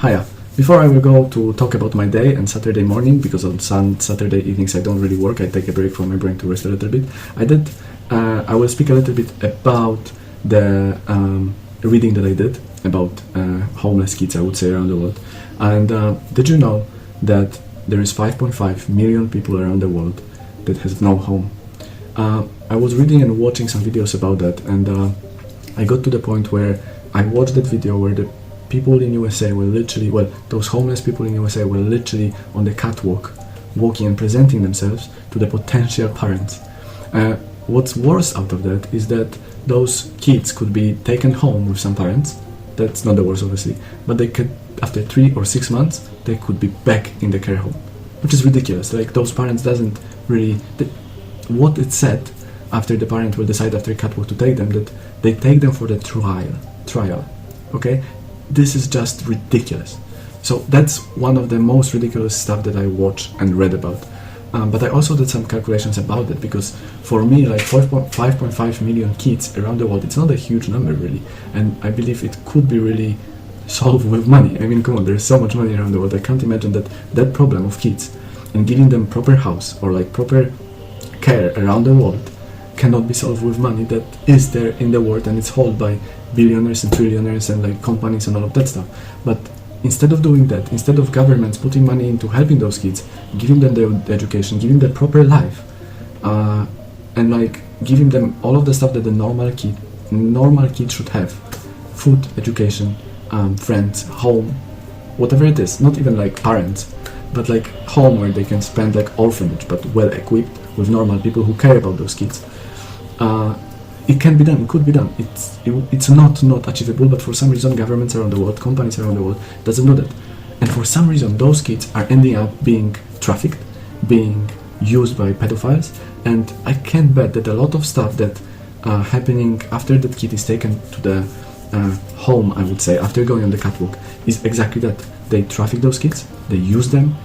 Hiya. Before I will go to talk about my day and Saturday morning, because on Saturday evenings I don't really work, I take a break from my brain to rest a little bit. I will speak a little bit about the reading that I did about homeless kids, I would say, around the world. And did you know that there is 5.5 million people around the world that has no home? I was reading and watching some videos about that, and I got to the point where I watched that video where the people in USA were literally, well, those homeless people in USA were literally on the catwalk, walking and presenting themselves to the potential parents. What's worse out of that is that those kids could be taken home with some parents. That's not the worst, obviously, but they could, after 3 or 6 months, they could be back in the care home, which is ridiculous. Like, those parents doesn't really, what it said after the parent will decide after catwalk to take them, that they take them for the trial, okay? This is just ridiculous. So that's one of the most ridiculous stuff that I watched and read about. But I also did some calculations about it, because for me, like 5.5 million kids around the world, it's not a huge number really, and I believe it could be really solved with money. I mean, come on, there's so much money around the world. I can't imagine that problem of kids and giving them proper house or like proper care around the world cannot be solved with money that is there in the world and it's held by billionaires and trillionaires and like companies and all of that stuff. But instead of doing that, instead of governments putting money into helping those kids, giving them their education, giving them proper life, and like giving them all of the stuff that the normal kid should have: food, education, friends, home, whatever it is, not even like parents, but like home where they can spend, like orphanage, but well equipped with normal people who care about those kids. It can be done, it could be done. It's not achievable, but for some reason governments around the world, companies around the world doesn't know that. And for some reason those kids are ending up being trafficked, being used by pedophiles, and I can bet that a lot of stuff that happening after that kid is taken to the home, I would say, after going on the catwalk, is exactly that. They traffic those kids, they use them.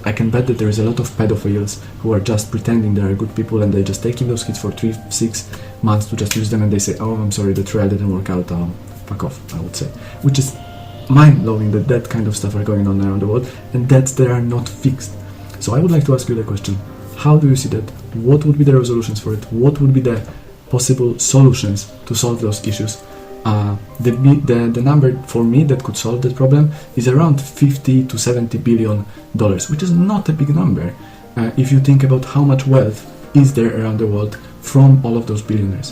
I can bet that there is a lot of pedophiles who are just pretending they are good people, and they're just taking those kids for 3-6 months to just use them, and they say, oh, I'm sorry, the trial didn't work out, fuck off, I would say. Which is mind-blowing that kind of stuff are going on around the world, and that they are not fixed. So I would like to ask you the question: how do you see that? What would be the resolutions for it? What would be the possible solutions to solve those issues? The number for me that could solve that problem is around 50 to 70 billion dollars, which is not a big number if you think about how much wealth is there around the world from all of those billionaires.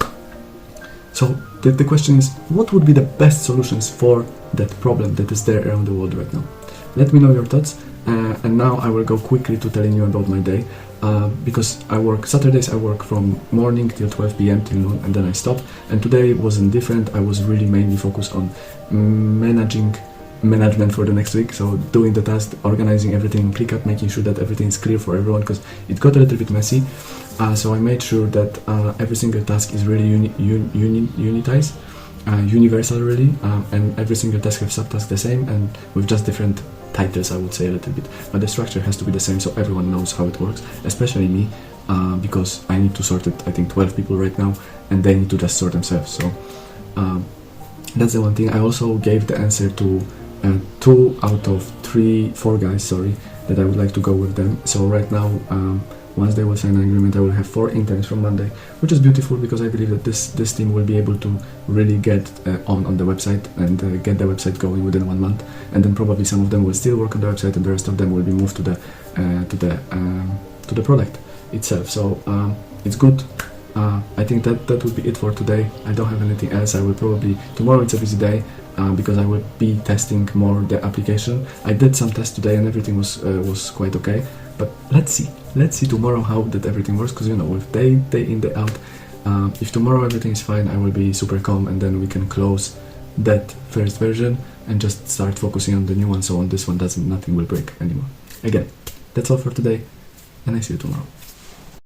So the question is, what would be the best solutions for that problem that is there around the world right now? Let me know your thoughts, and now I will go quickly to telling you about my day. Because Saturdays I work from morning till 12 p.m. till noon, and then I stop. And today wasn't different. I was really mainly focused on management for the next week. So doing the task, organizing everything in Clickup, making sure that everything is clear for everyone, because it got a little bit messy. So I made sure that every single task is really unitized, universal really, and every single task have subtasks the same and with just different titles, I would say, a little bit, but the structure has to be the same so everyone knows how it works, especially me, because I need to sort it. I think 12 people right now, and they need to just sort themselves. So that's the one thing. I also gave the answer to 2 out of 4 guys, that I would like to go with them. So right now, once they will sign an agreement, I will have 4 interns from Monday, which is beautiful, because I believe that this team will be able to really get on the website and get the website going within 1 month, and then probably some of them will still work on the website, and the rest of them will be moved to the product itself. So it's good. I think that would be it for today. I don't have anything else. I will probably, tomorrow it's a busy day, because I will be testing more the application. I did some tests today and everything was quite okay, but let's see tomorrow how that everything works, because with day in, day out, if tomorrow everything is fine, I will be super calm, and then we can close that first version and just start focusing on the new one, so on this one nothing will break anymore. Again, that's all for today, and I see you tomorrow.